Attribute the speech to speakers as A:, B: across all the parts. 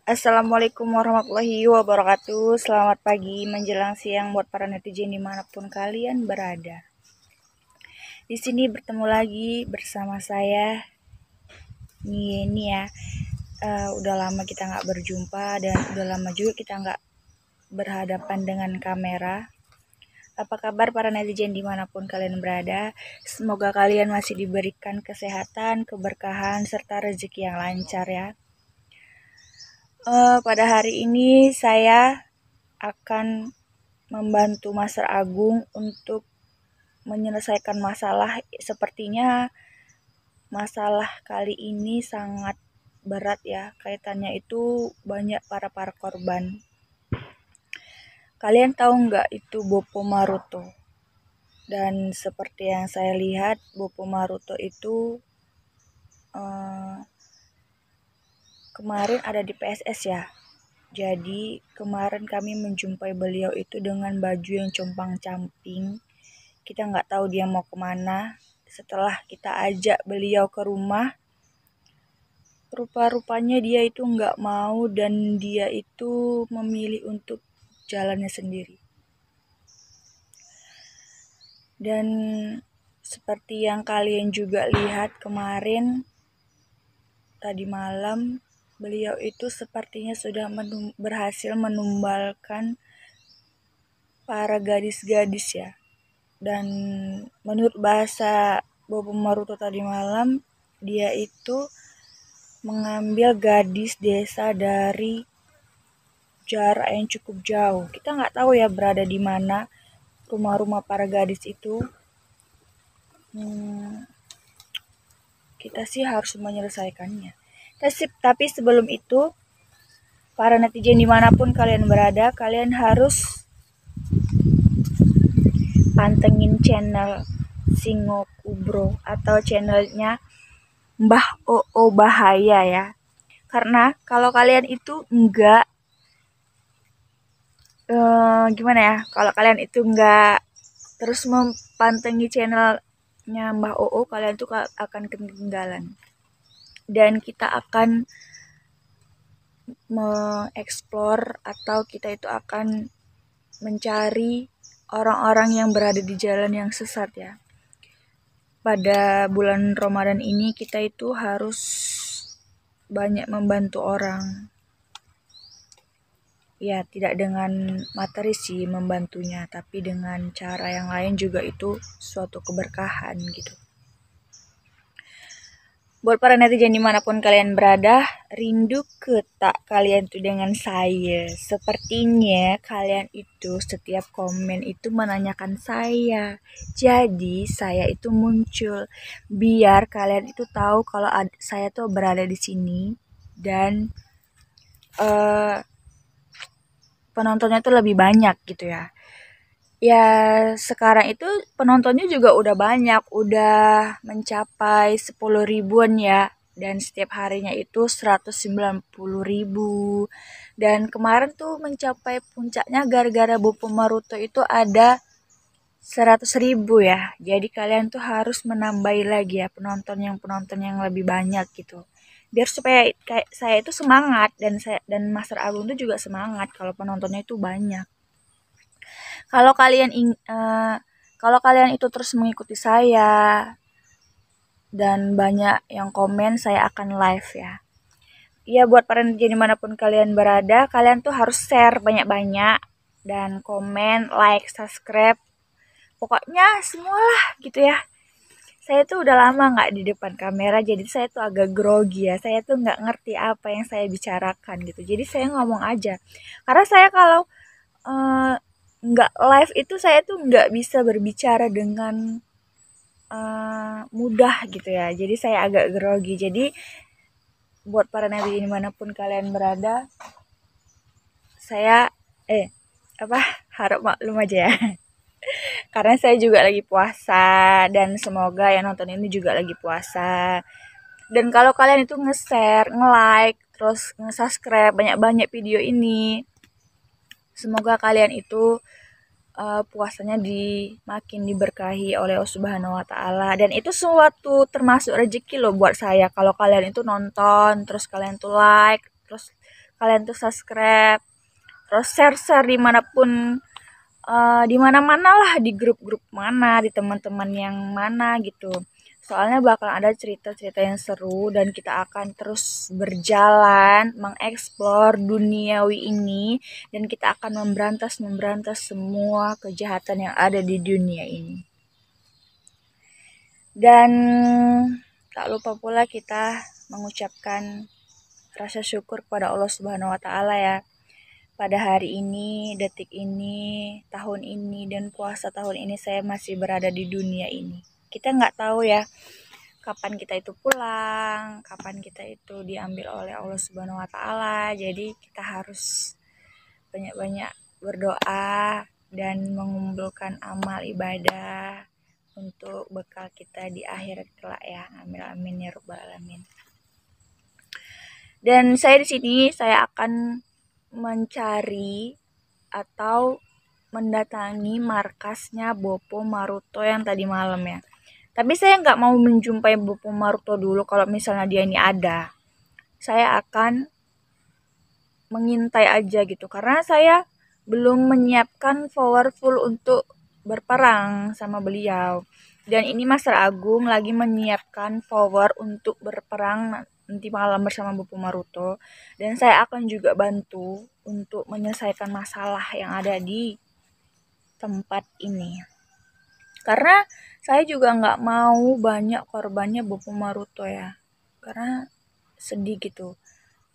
A: Assalamualaikum warahmatullahi wabarakatuh. Selamat pagi menjelang siang buat para netizen dimanapun kalian berada. Di sini bertemu lagi bersama saya ini ya. Udah lama kita nggak berjumpa dan udah lama juga kita nggak berhadapan dengan kamera. Apa kabar para netizen dimanapun kalian berada? Semoga kalian masih diberikan kesehatan, keberkahan, serta rezeki yang lancar ya. Pada hari ini saya akan membantu Mas Agung untuk menyelesaikan masalah. Sepertinya masalah kali ini sangat berat ya, kaitannya itu banyak para korban. Kalian tahu nggak itu Bopo Maruto? Dan seperti yang saya lihat, Bopo Maruto itu kemarin ada di PSS ya. Jadi kemarin kami menjumpai beliau itu dengan baju yang compang-camping. Kita nggak tahu dia mau kemana. Setelah kita ajak beliau ke rumah, rupa-rupanya dia itu nggak mau dan dia itu memilih untuk jalannya sendiri. Dan seperti yang kalian juga lihat kemarin, tadi malam, beliau itu sepertinya sudah berhasil menumbalkan para gadis-gadis ya. Dan menurut bahasa Bopo Maruto tadi malam, dia itu mengambil gadis desa dari jarak yang cukup jauh. Kita nggak tahu ya berada di mana rumah-rumah para gadis itu. Kita sih harus menyelesaikannya. Tapi sebelum itu, para netizen dimanapun kalian berada, kalian harus pantengin channel Singo Kubro atau channelnya Mbah Oo Bahaya ya. Karena kalau kalian itu enggak gimana ya? Kalau kalian itu enggak terus mempantengi channelnya Mbah Oo, kalian tuh akan ketinggalan. Dan kita akan mengeksplor atau kita itu akan mencari orang-orang yang berada di jalan yang sesat ya. Pada bulan Ramadan ini kita itu harus banyak membantu orang. Ya, tidak dengan materi sih membantunya, tapi dengan cara yang lain juga itu suatu keberkahan gitu. Buat para netizen dimanapun kalian berada, rindu ke tak kalian tuh dengan saya? Sepertinya kalian itu setiap komen itu menanyakan saya. Jadi saya itu muncul biar kalian itu tahu kalau saya tuh berada di sini dan penontonnya tuh lebih banyak gitu ya. Ya sekarang itu penontonnya juga udah banyak, udah mencapai 10 ribuan ya. Dan setiap harinya itu 190 ribu. Dan kemarin tuh mencapai puncaknya gara-gara Bopo Maruto itu ada 100 ribu ya. Jadi kalian tuh harus menambahi lagi ya penonton yang lebih banyak gitu. Biar supaya kayak saya itu semangat dan Master Agung tuh juga semangat kalau penontonnya itu banyak. Kalau kalian kalau kalian itu terus mengikuti saya dan banyak yang komen, saya akan live ya. Iya, buat para netizen dimanapun kalian berada, kalian tuh harus share banyak-banyak dan komen, like, subscribe, pokoknya semualah gitu ya. Saya tuh udah lama nggak di depan kamera, jadi saya tuh agak grogi ya. Saya tuh nggak ngerti apa yang saya bicarakan gitu. Jadi saya ngomong aja. Karena saya kalau eh, nggak live itu saya tuh nggak bisa berbicara dengan mudah gitu ya. Jadi saya agak grogi. Jadi buat para netizen dimanapun kalian berada, saya apa harap maklum aja ya. Karena saya juga lagi puasa dan semoga yang nonton ini juga lagi puasa. Dan kalau kalian itu nge-share, nge-like, terus nge-subscribe banyak-banyak video ini, semoga kalian itu puasanya makin diberkahi oleh Allah Subhanahu wa taala dan itu suatu termasuk rezeki loh buat saya kalau kalian itu nonton terus kalian tuh like terus kalian tuh subscribe, terus share dimanapun, di mana-mana lah, di grup-grup mana, di teman-teman yang mana gitu. Soalnya bakal ada cerita-cerita yang seru dan kita akan terus berjalan mengeksplor duniawi ini dan kita akan memberantas semua kejahatan yang ada di dunia ini. Dan tak lupa pula kita mengucapkan rasa syukur kepada Allah Subhanahu wa taala ya. Pada hari ini, detik ini, tahun ini, dan puasa tahun ini saya masih berada di dunia ini. Kita nggak tahu ya kapan kita itu pulang, kapan kita itu diambil oleh Allah Subhanahu wa taala. Jadi kita harus banyak-banyak berdoa dan mengumpulkan amal ibadah untuk bekal kita di akhirat kelak ya. Amin amin ya rabbal alamin. Dan saya di sini saya akan mencari atau mendatangi markasnya Bopo Maruto yang tadi malam ya. Tapi saya nggak mau menjumpai Bopo Maruto dulu kalau misalnya dia ini ada. Saya akan mengintai aja gitu karena saya belum menyiapkan powerful untuk berperang sama beliau. Dan ini Master Agung lagi menyiapkan power untuk berperang nanti malam bersama Bopo Maruto. Dan saya akan juga bantu untuk menyelesaikan masalah yang ada di tempat ini. Karena saya juga nggak mau banyak korbannya Bopo Maruto ya. Karena sedih gitu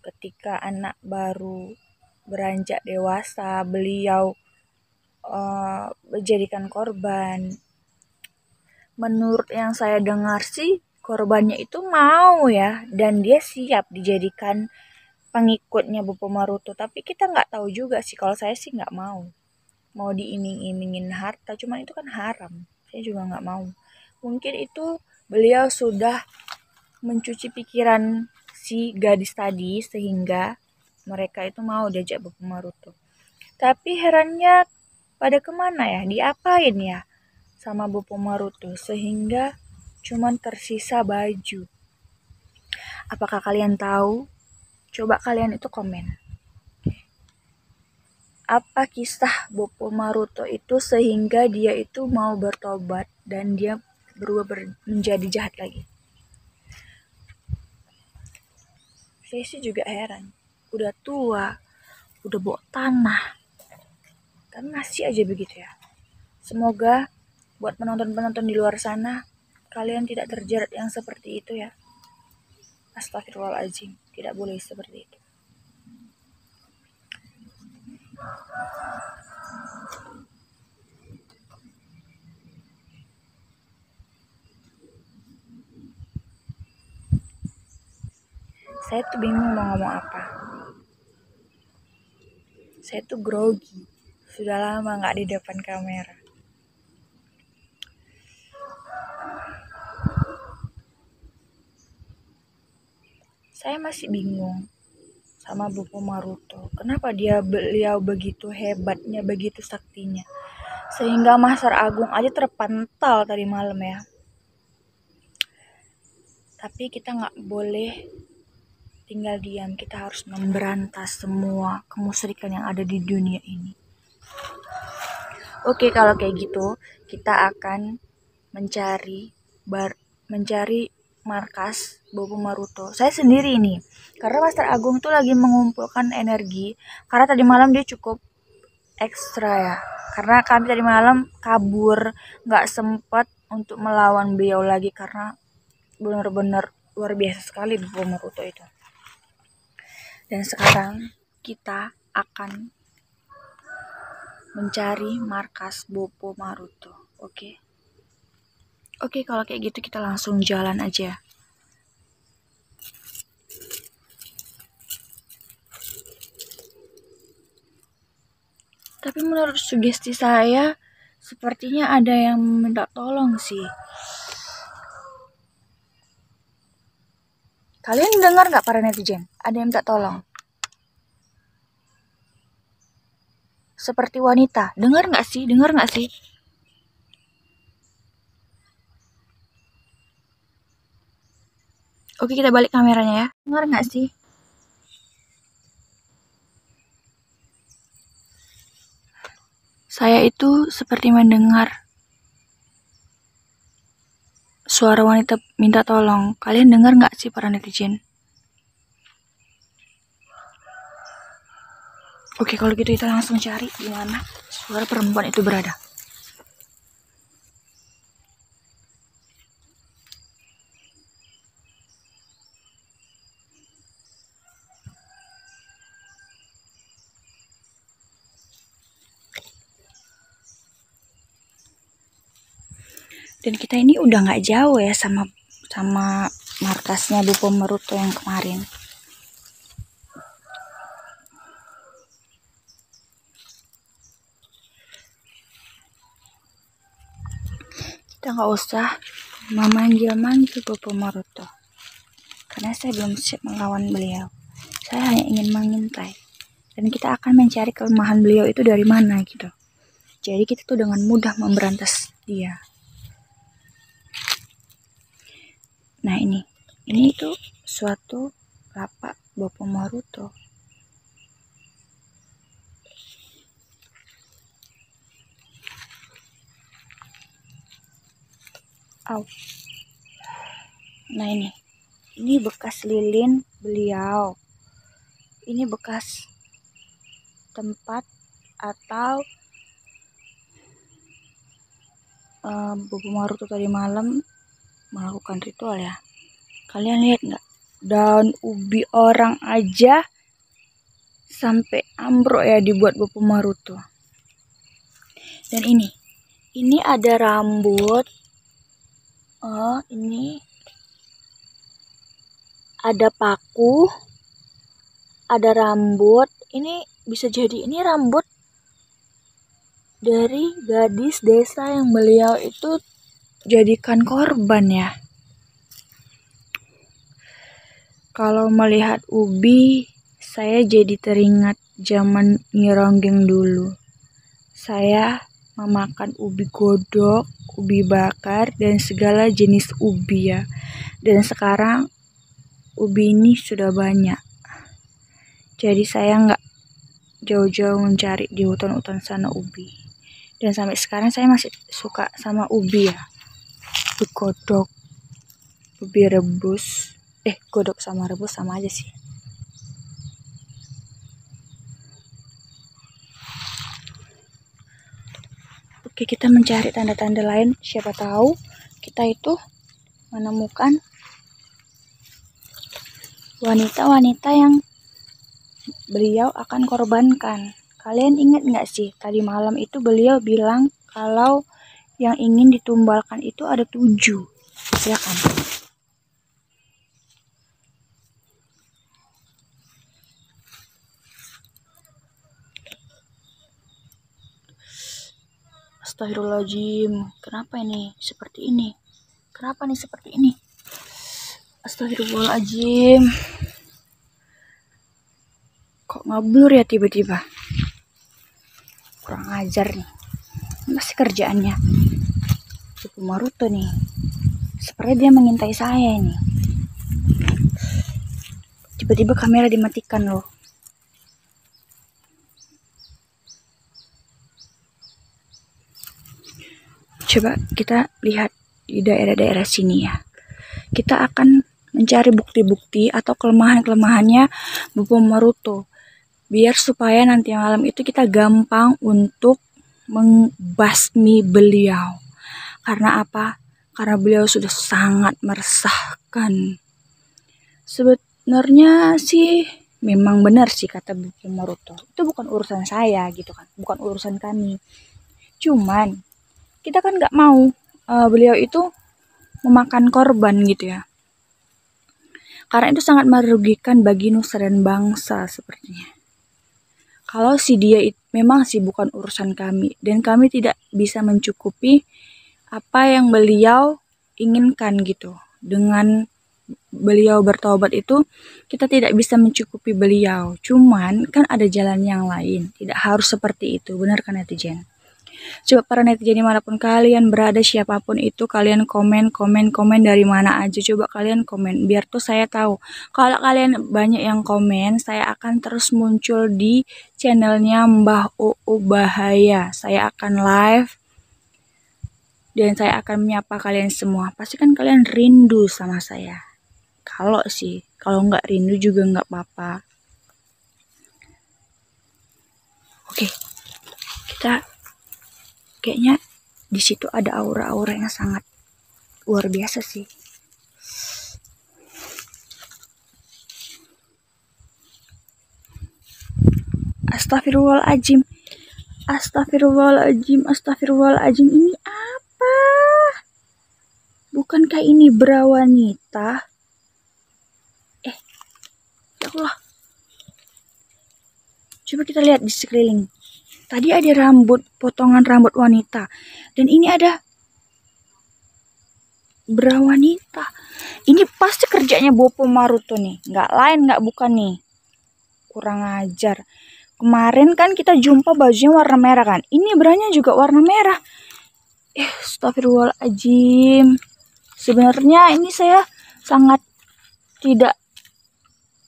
A: ketika anak baru beranjak dewasa beliau dijadikan korban. Menurut yang saya dengar sih korbannya itu mau ya dan dia siap dijadikan pengikutnya Bopo Maruto, tapi kita nggak tahu juga sih. Kalau saya sih nggak mau diiming-imingin harta, cuman itu kan haram, saya juga nggak mau. Mungkin itu beliau sudah mencuci pikiran si gadis tadi sehingga mereka itu mau diajak Bopo Maruto. Tapi herannya pada kemana ya, diapain ya sama Bopo Maruto sehingga cuman tersisa baju. Apakah kalian tahu? Coba kalian itu komen. Apa kisah Bopo Maruto itu sehingga dia itu mau bertobat dan dia berubah menjadi jahat lagi. Saya sih juga heran. Udah tua, udah bawa tanah, kan masih aja begitu ya. Semoga buat penonton-penonton di luar sana, kalian tidak terjerat yang seperti itu ya. Astagfirullahaladzim, tidak boleh seperti itu. Saya tuh bingung mau ngomong apa. Saya tuh grogi. Sudah lama gak di depan kamera. Saya masih bingung sama Bopo Maruto. Kenapa beliau begitu hebatnya, begitu saktinya. Sehingga Master Agung aja terpental tadi malam ya. Tapi kita gak boleh tinggal diam, kita harus memberantas semua kemusyrikan yang ada di dunia ini. Oke, kalau kayak gitu, kita akan mencari markas Bopo Maruto. Saya sendiri ini, karena Master Agung tuh lagi mengumpulkan energi, karena tadi malam dia cukup ekstra ya. Karena kami tadi malam kabur, nggak sempat untuk melawan beliau lagi karena benar-benar luar biasa sekali Bopo Maruto itu. Dan sekarang kita akan mencari markas Bopo Maruto. Oke, kalau kayak gitu kita langsung jalan aja. Tapi menurut sugesti saya, sepertinya ada yang minta tolong sih. Kalian dengar nggak para netizen? Ada yang minta tolong. Seperti wanita. Dengar nggak sih? Dengar nggak sih? Oke, kita balik kameranya ya. Dengar nggak sih? Saya itu seperti mendengar suara wanita minta tolong. Kalian dengar nggak sih para netizen? Oke, kalau gitu kita langsung cari di mana suara perempuan itu berada. Dan kita ini udah nggak jauh ya sama markasnya Bu Pemeruto yang kemarin. Kita nggak usah memanggil-manggil Bu Pemeruto, karena saya belum siap melawan beliau. Saya hanya ingin mengintai, dan kita akan mencari kelemahan beliau itu dari mana gitu. Jadi kita tuh dengan mudah memberantas dia. Nah ini tuh suatu lapak Bu Pemeruto. Nah ini bekas lilin beliau. Ini bekas tempat atau Bu Pemeruto tadi malam melakukan ritual ya. Kalian lihat nggak? Daun ubi orang aja sampai ambruk ya dibuat Bu Pemeruto. Dan ini ada rambut. Oh, ini ada paku, ada rambut. Ini bisa jadi ini rambut dari gadis desa yang beliau itu jadikan korban ya. Kalau melihat ubi, saya jadi teringat zaman Nyi Ronggeng dulu. Saya memakan ubi godok, ubi bakar, dan segala jenis ubi ya. Dan sekarang ubi ini sudah banyak. Jadi saya nggak jauh-jauh mencari di hutan-hutan sana ubi. Dan sampai sekarang saya masih suka sama ubi ya. Ubi godok, ubi rebus. Godok sama rebus sama aja sih. Oke, kita mencari tanda-tanda lain. Siapa tahu kita itu menemukan wanita-wanita yang beliau akan korbankan. Kalian ingat nggak sih tadi malam itu beliau bilang kalau yang ingin ditumbalkan itu ada 7. Silakan. Astagfirullahaladzim, kenapa ini seperti ini? Kenapa nih seperti ini? Astagfirullahaladzim. Kok ngeblur ya tiba-tiba? Kurang ajar nih. Masih kerjaannya Bu Pemeruto nih. Seperti dia mengintai saya ini. Tiba-tiba kamera dimatikan loh. Coba kita lihat di daerah-daerah sini ya. Kita akan mencari bukti-bukti atau kelemahan-kelemahannya Bu Pemeruto. Biar supaya nanti malam itu kita gampang untuk membasmi beliau. Karena apa? Karena beliau sudah sangat meresahkan. Sebenarnya sih memang benar sih kata Bu Pemeruto. Itu bukan urusan saya gitu kan. Bukan urusan kami. Cuman kita kan nggak mau beliau itu memakan korban gitu ya. Karena itu sangat merugikan bagi nusa dan bangsa sepertinya. Kalau si dia memang sih bukan urusan kami dan kami tidak bisa mencukupi apa yang beliau inginkan gitu. Dengan beliau bertobat itu kita tidak bisa mencukupi beliau. Cuman kan ada jalan yang lain. Tidak harus seperti itu. Benar kan netizen? Coba para netizen dimanapun kalian berada, siapapun itu, kalian komen dari mana aja. Coba kalian komen, biar tuh saya tahu. Kalau kalian banyak yang komen, saya akan terus muncul di channelnya Mbah UU Bahaya. Saya akan live dan saya akan menyapa kalian semua. Pasti kan kalian rindu sama saya. Kalau nggak rindu juga nggak apa-apa. Oke, kita kayaknya di situ ada aura-aura yang sangat luar biasa sih. Astagfirullahaladzim. Astagfirullahaladzim. Ini apa? Bukankah ini brawanita? Ya Allah. Coba kita lihat di sekeliling. Tadi ada potongan rambut wanita. Dan ini ada brawanita. Ini pasti kerjanya Bopo Maruto nih. Nggak bukan nih. Kurang ajar. Kemarin kan kita jumpa bajunya warna merah kan. Ini beranya juga warna merah. Astagfirullahaladzim. Sebenarnya ini saya sangat tidak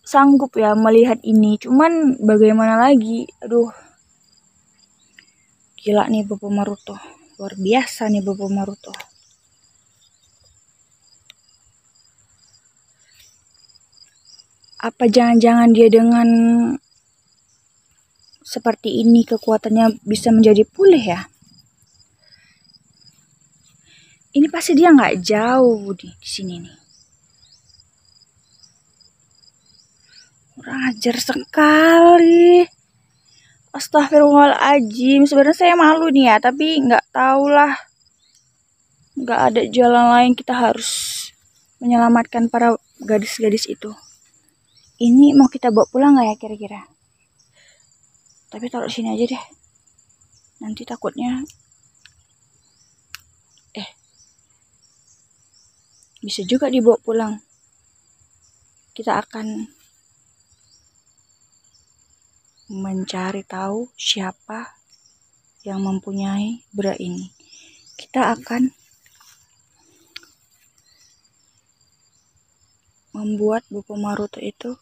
A: sanggup ya melihat ini. Cuman bagaimana lagi. Aduh. Gila nih Bopo Maruto. Luar biasa nih Bopo Maruto. Apa jangan-jangan dia dengan seperti ini kekuatannya bisa menjadi pulih ya? Ini pasti dia nggak jauh di sini nih. Kurang ajar sekali. Astagfirullahaladzim. Sebenarnya saya malu nih ya, tapi nggak tahulah. Nggak ada jalan lain, kita harus menyelamatkan para gadis-gadis itu. Ini mau kita bawa pulang nggak ya kira-kira? Tapi taruh sini aja deh. Nanti takutnya bisa juga dibawa pulang. Kita akan mencari tahu siapa yang mempunyai bra ini. Kita akan membuat Bopo Maruto itu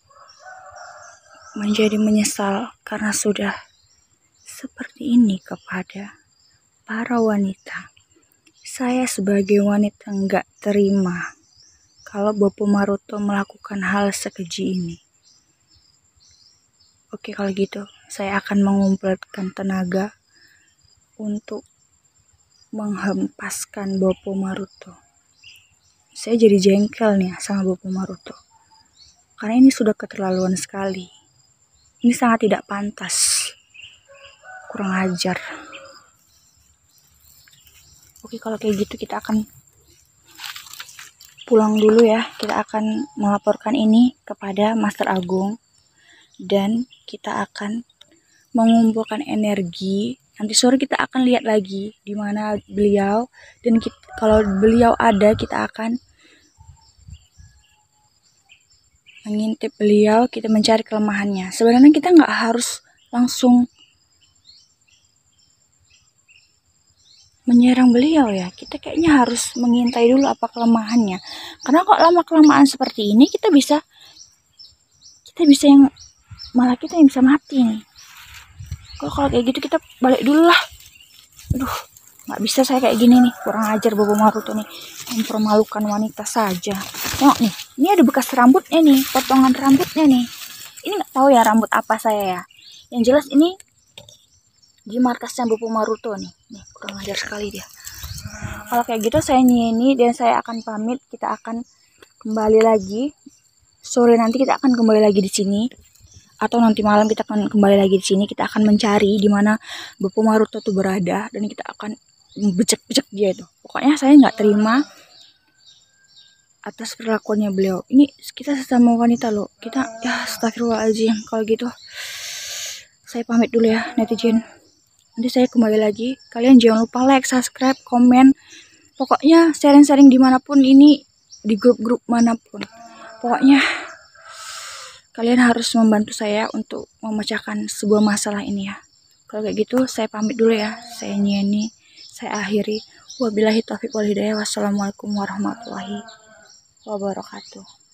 A: menjadi menyesal karena sudah seperti ini kepada para wanita. Saya sebagai wanita nggak terima kalau Bopo Maruto melakukan hal sekeji ini. Oke, kalau gitu saya akan mengumpulkan tenaga untuk menghempaskan Bopo Maruto. Saya jadi jengkel nih sama Bopo Maruto. Karena ini sudah keterlaluan sekali. Ini sangat tidak pantas. Kurang ajar. Oke, kalau kayak gitu kita akan pulang dulu ya. Kita akan melaporkan ini kepada Master Agung. Dan kita akan mengumpulkan energi. Nanti sore kita akan lihat lagi di mana beliau. Dan kalau beliau ada, kita akan mengintip beliau, kita mencari kelemahannya. Sebenarnya kita nggak harus langsung menyerang beliau ya. Kita kayaknya harus mengintai dulu apa kelemahannya. Karena kok lama-kelamaan seperti ini kita bisa yang malah kita yang bisa mati nih. Kalau kayak gitu kita balik dulu lah. Aduh, nggak bisa saya kayak gini nih. Kurang ajar Bopo Maruto nih, mempermalukan wanita saja. Tengok nih, ini ada bekas rambutnya nih, potongan rambutnya nih. Ini nggak tahu ya rambut apa saya ya. Yang jelas ini di markasnya Bopo Maruto nih. Nih, kurang ajar sekali dia. Kalau kayak gitu saya nyini dan saya akan pamit. Kita akan kembali lagi sore nanti, kita akan kembali lagi di sini. Atau nanti malam kita akan kembali lagi di sini. Kita akan mencari di mana Bopo Maruto tuh berada dan kita akan becek-becek dia itu. Pokoknya saya nggak terima atas perlakuannya beliau. Ini kita sesama wanita loh. Kita ya astagfirullahaladzim. Kalau gitu saya pamit dulu ya netizen. Nanti saya kembali lagi. Kalian jangan lupa like, subscribe, komen. Pokoknya sharing-sharing dimanapun ini, di grup-grup manapun. Pokoknya kalian harus membantu saya untuk memecahkan sebuah masalah ini ya. Kalau kayak gitu saya pamit dulu ya. Saya Nyeni, saya akhiri. Wabillahi taufiq wal hidayah. Wassalamualaikum warahmatullahi wabarakatuh.